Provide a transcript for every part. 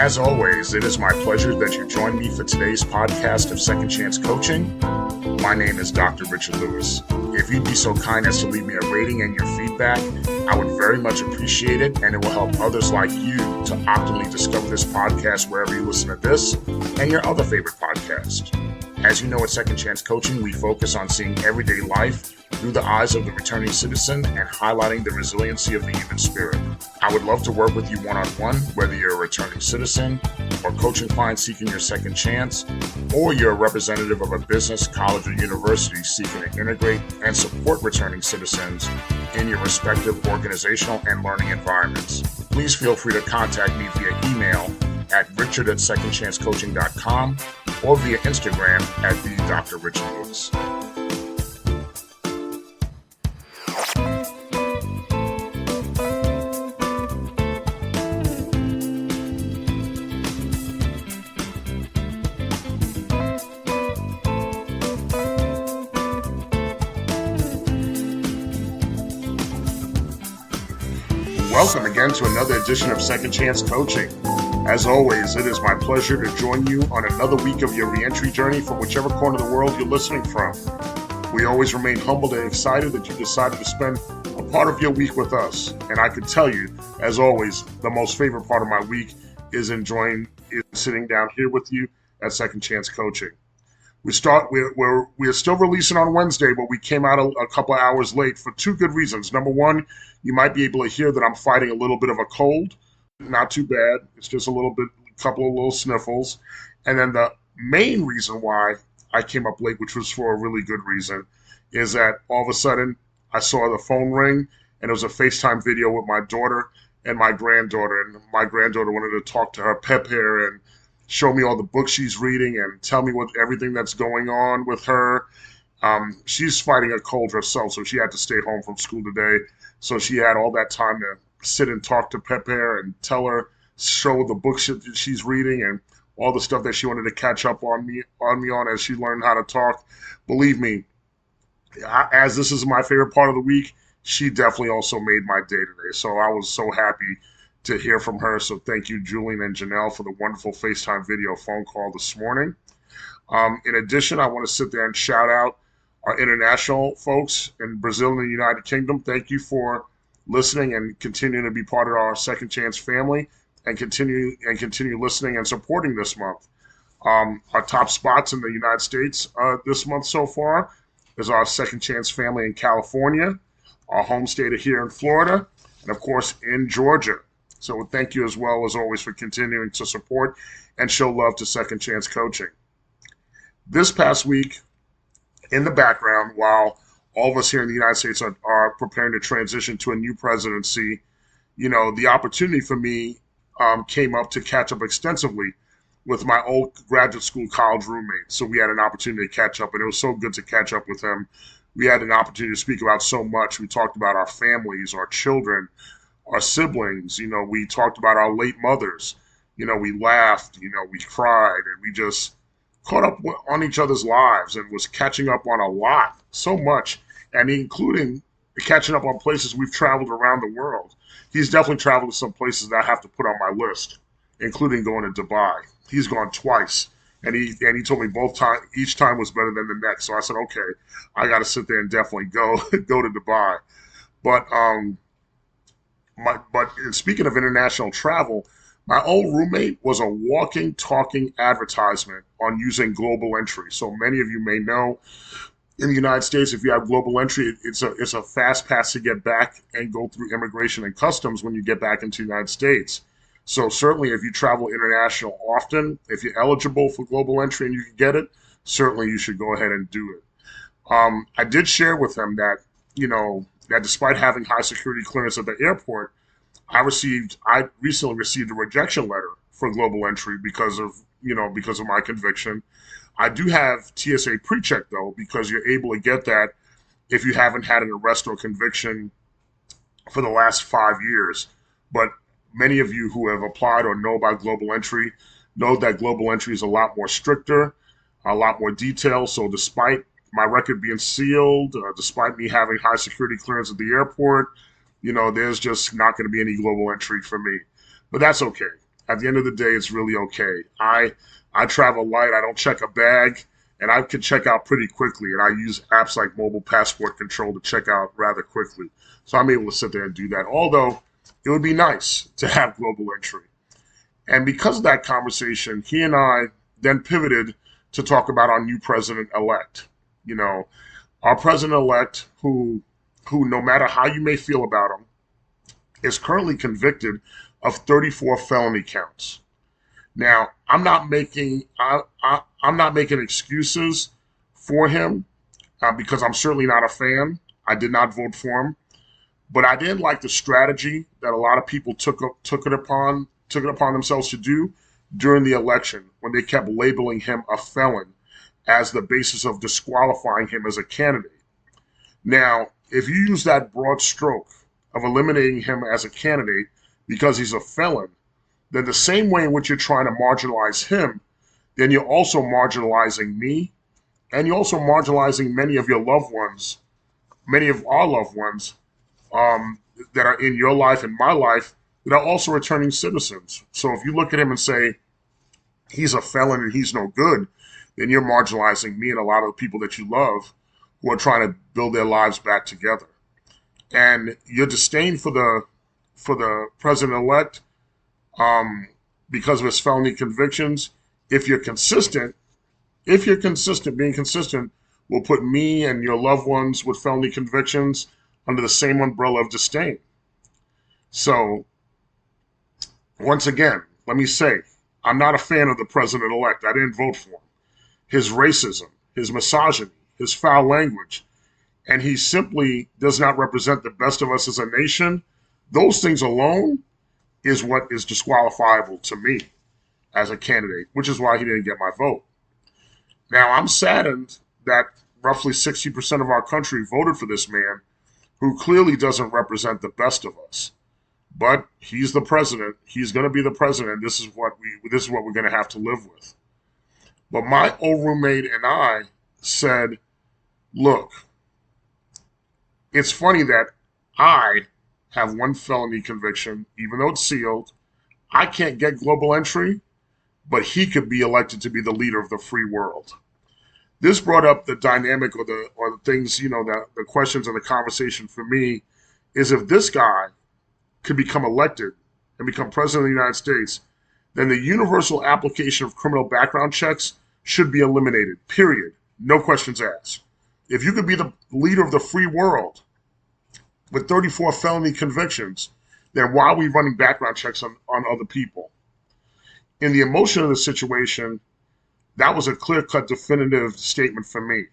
As always, it is my pleasure that you join me for today's podcast of Second Chance Coaching. My name is Dr. Richard Lewis. If you'd be so kind as to leave me a rating and your feedback, I would very much appreciate it, and it will help others like you to optimally discover this podcast wherever you listen to this and your other favorite podcast. As you know, at Second Chance Coaching, we focus on seeing everyday life through the eyes of the returning citizen and highlighting the resiliency of the human spirit. I would love to work with you one-on-one, whether you're a returning citizen or coaching client seeking your second chance, or you're a representative of a business, college, or university seeking to integrate and support returning citizens in your respective organizational and learning environments. Please feel free to contact me via email at richard@secondchancecoaching.com or via Instagram at @the_Dr.RichardLewis. Welcome again to another edition of Second Chance Coaching. As always, it is my pleasure to join you on another week of your reentry journey from whichever corner of the world you're listening from. We always remain humbled and excited that you decided to spend a part of your week with us. And I can tell you, as always, the most favorite part of my week is sitting down here with you at Second Chance Coaching. We're still releasing on Wednesday, but we came out a couple of hours late for two good reasons. Number one, you might be able to hear that I'm fighting a little bit of a cold. Not too bad. It's just a couple of little sniffles. And then the main reason why I came up late, which was for a really good reason, is that all of a sudden I saw the phone ring and it was a FaceTime video with my daughter and my granddaughter. And my granddaughter wanted to talk to her pep here and show me all the books she's reading and tell me everything that's going on with her. She's fighting a cold herself, so she had to stay home from school today. So she had all that time to sit and talk to Pepe and show the books that she's reading and all the stuff that she wanted to catch up on me as she learned how to talk. Believe me, as this is my favorite part of the week, she definitely also made my day today. So I was so happy to hear from her. So thank you, Julian and Janelle, for the wonderful FaceTime video phone call this morning. In addition, I want to sit there and shout out our international folks in Brazil and the United Kingdom. Thank you for listening and continuing to be part of our Second Chance family and continue listening and supporting this month. Our top spots in the United States this month so far is our Second Chance family in California, our home state here in Florida, and of course in Georgia. So thank you as well as always for continuing to support and show love to Second Chance Coaching. This past week, in the background, while all of us here in the United States are preparing to transition to a new presidency, the opportunity for me came up to catch up extensively with my old graduate school college roommate. So we had an opportunity to catch up, and it was so good to catch up with him. We had an opportunity to speak about so much. We talked about our families, our children, our siblings. We talked about our late mothers. We laughed, we cried, and we just caught up on each other's lives and was catching up on a lot, so much, and including catching up on places we've traveled around the world. He's definitely traveled to some places that I have to put on my list, including going to Dubai. He's gone twice, and he told me each time was better than the next. So I said, okay, I got to sit there and definitely go to Dubai. But speaking of international travel, my old roommate was a walking, talking advertisement on using global entry. So many of you may know in the United States, if you have global entry, it's a fast pass to get back and go through immigration and customs when you get back into the United States. So certainly if you travel international often, if you're eligible for global entry and you can get it, certainly you should go ahead and do it. I did share with him that, that despite having high security clearance at the airport, I recently received a rejection letter for global entry because of my conviction. I do have TSA pre-check though, because you're able to get that if you haven't had an arrest or conviction for the last 5 years. But many of you who have applied or know about global entry know that global entry is a lot more stricter, a lot more detailed. So despite my record being sealed, despite me having high security clearance at the airport, there's just not going to be any global entry for me. But that's okay. at the end of the day, it's really okay. I travel light. I don't check a bag, and I can check out pretty quickly. And I use apps like Mobile Passport Control to check out rather quickly. So I'm able to sit there and do that. Although it would be nice to have global entry. And because of that conversation, he and I then pivoted to talk about our new president-elect. You know, our president-elect who no matter how you may feel about him, is currently convicted of 34 felony counts. Now, I'm not making excuses for him because I'm certainly not a fan. I did not vote for him, but I didn't like the strategy that a lot of people took it upon themselves to do during the election when they kept labeling him a felon as the basis of disqualifying him as a candidate. Now, if you use that broad stroke of eliminating him as a candidate because he's a felon, then the same way in which you're trying to marginalize him, then you're also marginalizing me, and you're also marginalizing many of your loved ones, many of our loved ones that are in your life and my life that are also returning citizens. So if you look at him and say he's a felon and he's no good, then you're marginalizing me and a lot of the people that you love who are trying to build their lives back together. And your disdain for the president-elect because of his felony convictions, if you're consistent, being consistent will put me and your loved ones with felony convictions under the same umbrella of disdain. So, once again, let me say, I'm not a fan of the president-elect. I didn't vote for him. His racism, his misogyny, his foul language, and he simply does not represent the best of us as a nation. Those things alone is what is disqualifiable to me as a candidate, which is why he didn't get my vote. Now, I'm saddened that roughly 60% of our country voted for this man who clearly doesn't represent the best of us. But he's the president. He's going to be the president. This is what we're going to have to live with. But my old roommate and I said, look, it's funny that I have one felony conviction, even though it's sealed. I can't get global entry, but he could be elected to be the leader of the free world. This brought up the dynamic or the things, the questions and the conversation for me is if this guy could become elected and become president of the United States, then the universal application of criminal background checks should be eliminated, period. No questions asked. If you could be the leader of the free world with 34 felony convictions, then why are we running background checks on other people? In the emotion of the situation, that was a clear-cut, definitive statement for me.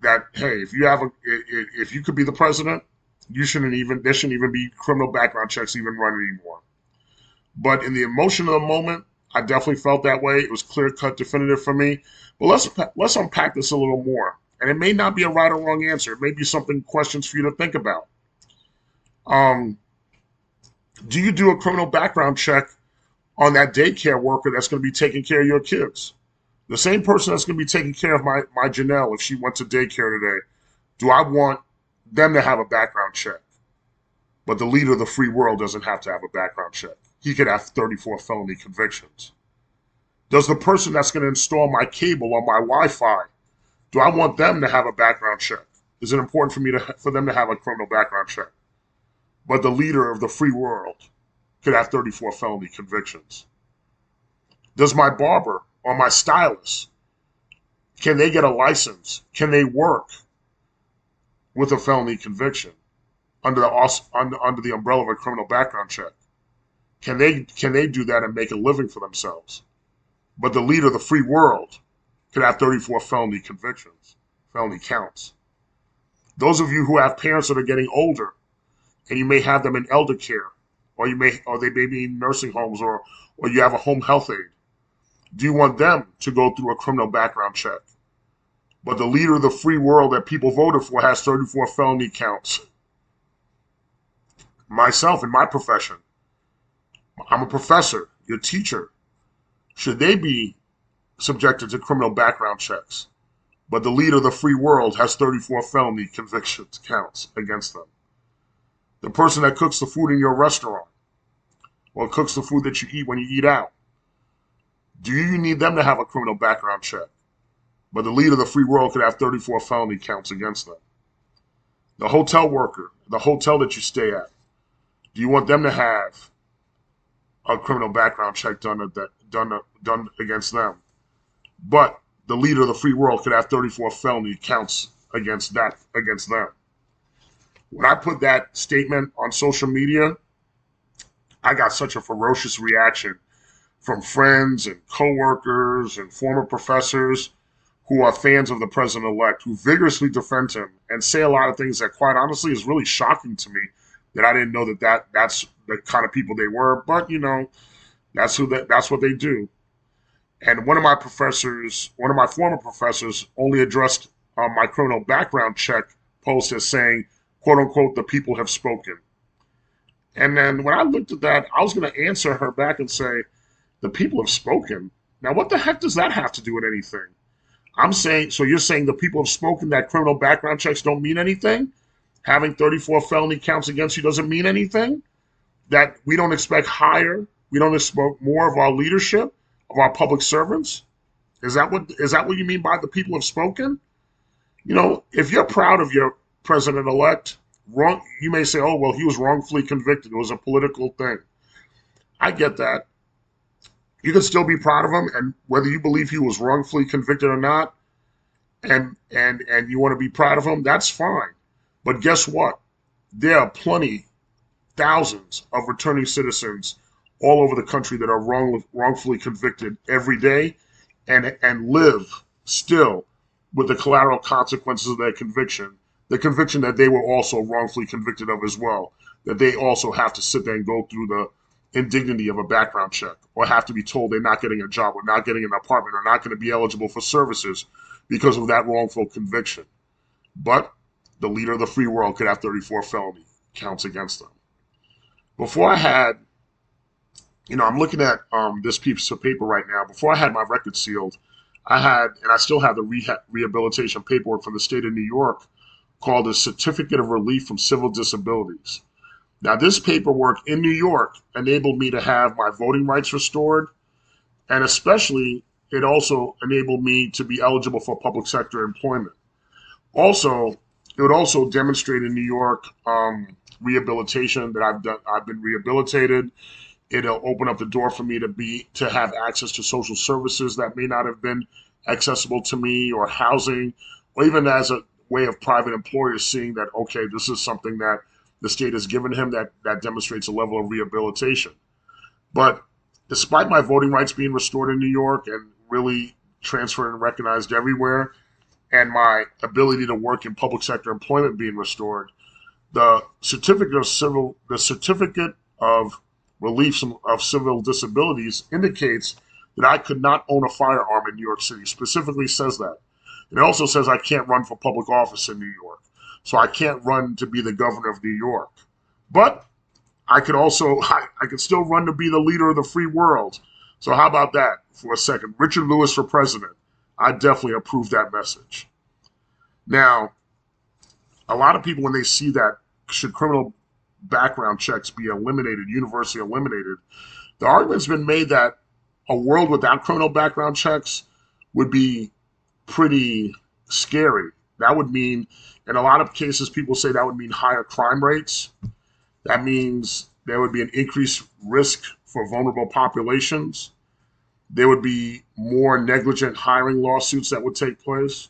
That hey, if you could be the president, there shouldn't even be criminal background checks even run anymore. But in the emotion of the moment, I definitely felt that way. It was clear-cut, definitive for me. But let's unpack this a little more. And it may not be a right or wrong answer. It may be questions for you to think about. Do you do a criminal background check on that daycare worker that's going to be taking care of your kids? The same person that's going to be taking care of my Janelle if she went to daycare today. Do I want them to have a background check? But the leader of the free world doesn't have to have a background check. He could have 34 felony convictions. Does the person that's going to install my cable on my Wi-Fi, do I want them to have a background check? Is it important for them to have a criminal background check? But the leader of the free world could have 34 felony convictions. Does my barber or my stylist, can they get a license? Can they work with a felony conviction under the umbrella of a criminal background check? Can they do that and make a living for themselves? But the leader of the free world could have 34 felony convictions, felony counts. Those of you who have parents that are getting older, and you may have them in elder care, or they may be in nursing homes, or you have a home health aide. Do you want them to go through a criminal background check? But the leader of the free world that people voted for has 34 felony counts. Myself, in my profession, I'm a professor, you're a teacher. Should they be subjected to criminal background checks? But the leader of the free world has 34 felony convictions counts against them. The person that cooks the food in your restaurant, or cooks the food that you eat when you eat out? Do you need them to have a criminal background check? But the leader of the free world could have 34 felony counts against them. The hotel worker, the hotel that you stay at, do you want them to have a criminal background check done against them? But the leader of the free world could have 34 felony counts against them. When I put that statement on social media, I got such a ferocious reaction from friends and coworkers and former professors who are fans of the president-elect, who vigorously defend him and say a lot of things that, quite honestly, is really shocking to me, that I didn't know that's the kind of people they were. But that's what they do. And one of my former professors, only addressed my criminal background check post as saying, "quote unquote, the people have spoken." And then when I looked at that, I was going to answer her back and say, "The people have spoken." Now, what the heck does that have to do with anything? I'm saying, so you're saying the people have spoken, that criminal background checks don't mean anything? Having 34 felony counts against you doesn't mean anything? That we don't expect we don't expect more of our leadership, of our public servants? Is that what you mean by the people have spoken? If you're proud of your president-elect, you may say, "Oh, well, he was wrongfully convicted. It was a political thing." I get that. You can still be proud of him, and whether you believe he was wrongfully convicted or not, and you want to be proud of him, that's fine. But guess what? There are thousands of returning citizens all over the country that are wrongfully convicted every day, and live still with the collateral consequences of their conviction, the conviction that they were also wrongfully convicted of as well, that they also have to sit there and go through the indignity of a background check, or have to be told they're not getting a job, or not getting an apartment, or not going to be eligible for services because of that wrongful conviction. But the leader of the free world could have 34 felony counts against them. Before I had, I'm looking at this piece of paper right now. Before I had my record sealed, I had, and I still have the rehabilitation paperwork from the state of New York called a Certificate of Relief from Civil Disabilities. Now, this paperwork in New York enabled me to have my voting rights restored, and especially it also enabled me to be eligible for public sector employment. Also, it would also demonstrate in New York rehabilitation that I've been rehabilitated. It'll open up the door for me to have access to social services that may not have been accessible to me, or housing, or even as a way of private employers seeing that, okay, this is something that the state has given him that demonstrates a level of rehabilitation. But despite my voting rights being restored in New York and really transferred and recognized everywhere, and my ability to work in public sector employment being restored, the certificate of relief of civil disabilities indicates that I could not own a firearm in New York City. Specifically says that. It also says I can't run for public office in New York. So I can't run to be the governor of New York. But I could still run to be the leader of the free world. So how about that for a second? Richard Lewis for president. I definitely approve that message. Now, a lot of people, when they see that, should criminal background checks be eliminated, universally eliminated, the argument's been made that a world without criminal background checks would be pretty scary. That would mean, in a lot of cases, people say that would mean higher crime rates. That means there would be an increased risk for vulnerable populations. There would be more negligent hiring lawsuits that would take place.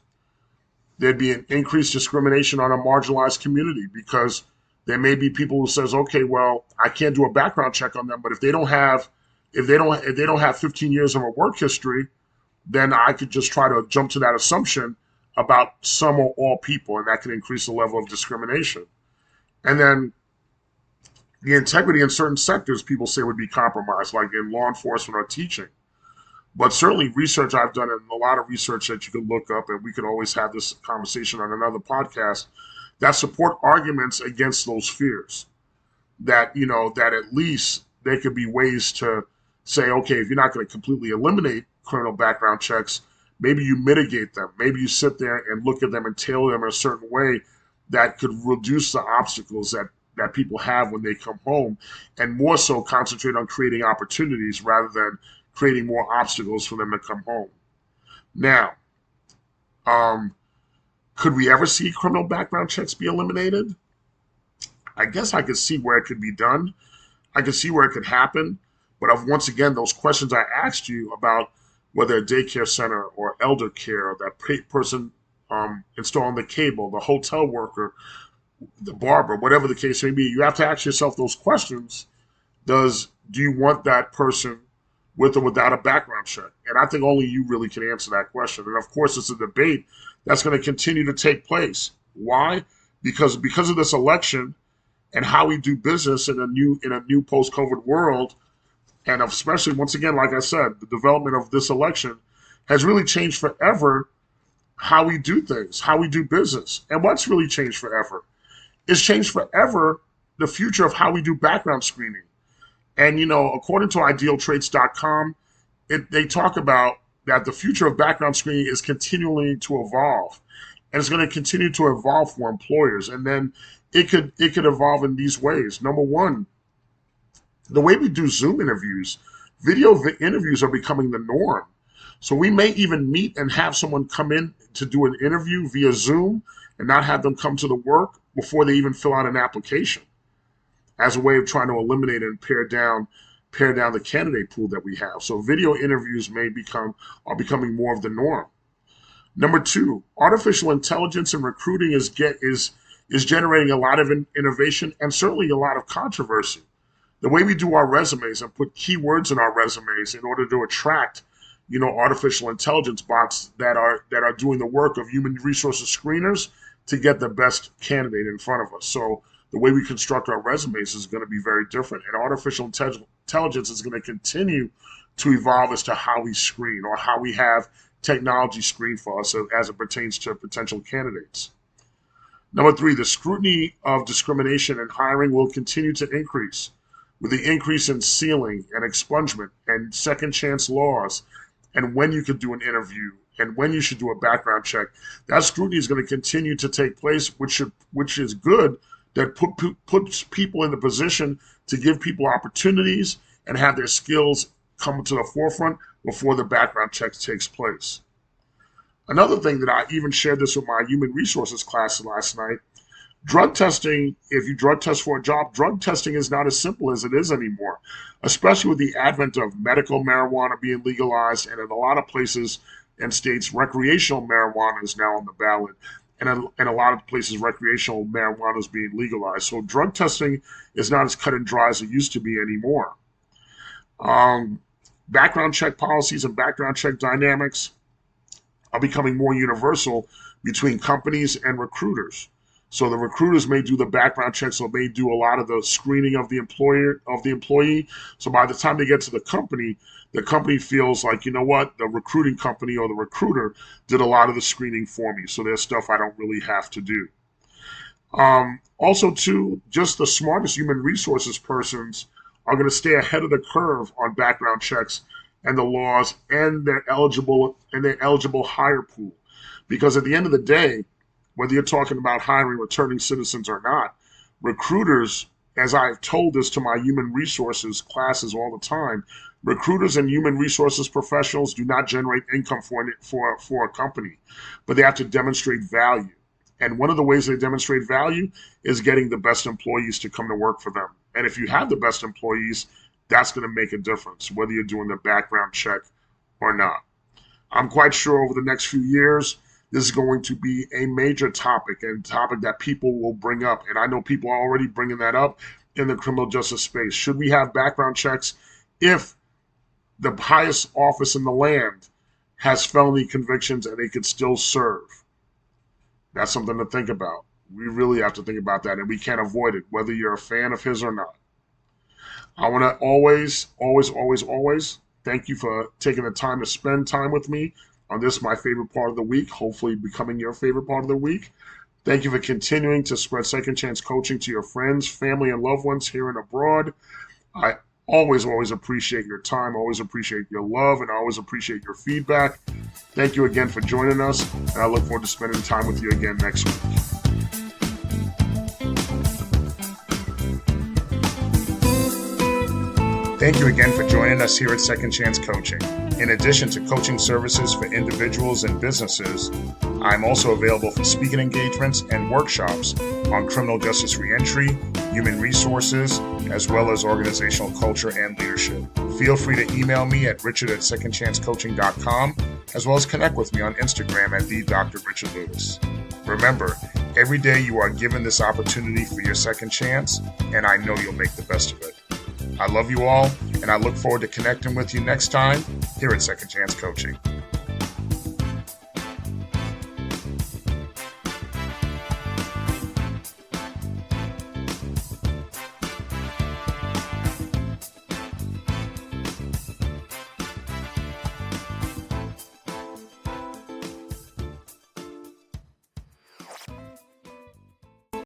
There'd be an increased discrimination on a marginalized community, because there may be people who says, okay, well, I can't do a background check on them, but if they don't have 15 years of a work history, then I could just try to jump to that assumption about some or all people, and that can increase the level of discrimination. And then the integrity in certain sectors, people say, would be compromised, like in law enforcement or teaching. But certainly research I've done, and a lot of research that you can look up, and we could always have this conversation on another podcast, that support arguments against those fears. That, that at least there could be ways to say, okay, if you're not going to completely eliminate criminal background checks, maybe you mitigate them. Maybe you sit there and look at them and tailor them in a certain way that could reduce the obstacles that that people have when they come home, and more so concentrate on creating opportunities rather than creating more obstacles for them to come home. Now, um, could we ever see criminal background checks be eliminated? I guess I could see where it could be done. I could see where it could happen. But once again, those questions I asked you about whether a daycare center or elder care, that person installing the cable, the hotel worker, the barber, whatever the case may be, you have to ask yourself those questions. Do you want that person with or without a background check? And I think only you really can answer that question. And of course, it's a debate that's going to continue to take place. Why? Because of this election and how we do business in a new post-COVID world, and especially once again, like I said, the development of this election has really changed forever how we do things, how we do business. And what's really changed forever? It's changed forever the future of how we do background screening. And, according to idealtraits.com, they talk about that the future of background screening is continuing to evolve. And it's going to continue to evolve for employers. And then it could evolve in these ways. Number one, the way we do Zoom interviews, video interviews are becoming the norm. So we may even meet and have someone come in to do an interview via Zoom and not have them come to the work before they even fill out an application, as a way of trying to eliminate and pare down the candidate pool that we have. So video interviews are becoming more of the norm. Number two, artificial intelligence in recruiting is generating a lot of innovation and certainly a lot of controversy. The way we do our resumes and put keywords in our resumes in order to attract, artificial intelligence bots that are doing the work of human resources screeners to get the best candidate in front of us. So the way we construct our resumes is going to be very different, and artificial intelligence is going to continue to evolve as to how we screen or how we have technology screen for us as it pertains to potential candidates. Number three, the scrutiny of discrimination in hiring will continue to increase. With the increase in sealing and expungement and second chance laws, and when you could do an interview and when you should do a background check, that scrutiny is going to continue to take place, which is good, that puts people in the position to give people opportunities and have their skills come to the forefront before the background check takes place. Another thing that I even shared this with my human resources class last night, drug testing, if you drug test for a job, drug testing is not as simple as it is anymore, especially with the advent of medical marijuana being legalized, and in a lot of places and states, recreational marijuana is now on the ballot, and in a lot of places, recreational marijuana is being legalized. So drug testing is not as cut and dry as it used to be anymore. Background check policies and background check dynamics are becoming more universal between companies and recruiters. So the recruiters may do the background checks or may do a lot of the screening of the employee. So by the time they get to the company feels like, you know what, the recruiting company or the recruiter did a lot of the screening for me. So there's stuff I don't really have to do. Also, too, just the smartest human resources persons are going to stay ahead of the curve on background checks and the laws and their eligible hire pool. Because at the end of the day, whether you're talking about hiring returning citizens or not, recruiters, as I've told this to my human resources classes all the time, recruiters and human resources professionals do not generate income for a company, but they have to demonstrate value. And one of the ways they demonstrate value is getting the best employees to come to work for them. And if you have the best employees, that's going to make a difference, whether you're doing the background check or not. I'm quite sure over the next few years, this is going to be a major topic and topic that people will bring up. And I know people are already bringing that up in the criminal justice space. Should we have background checks if the highest office in the land has felony convictions and they could still serve? That's something to think about. We really have to think about that, and we can't avoid it, whether you're a fan of his or not. I want to always thank you for taking the time to spend time with me on this, my favorite part of the week, hopefully becoming your favorite part of the week. Thank you for continuing to spread Second Chance Coaching to your friends, family, and loved ones here and abroad. I always appreciate your time, always appreciate your love, and I always appreciate your feedback. Thank you again for joining us, and I look forward to spending time with you again next week. Thank you again for joining us here at Second Chance Coaching. In addition to coaching services for individuals and businesses, I'm also available for speaking engagements and workshops on criminal justice reentry, human resources, as well as organizational culture and leadership. Feel free to email me at richard@secondchancecoaching.com, as well as connect with me on Instagram at @DrRichardLewis. Remember, every day you are given this opportunity for your second chance, and I know you'll make the best of it. I love you all, and I look forward to connecting with you next time here at Second Chance Coaching.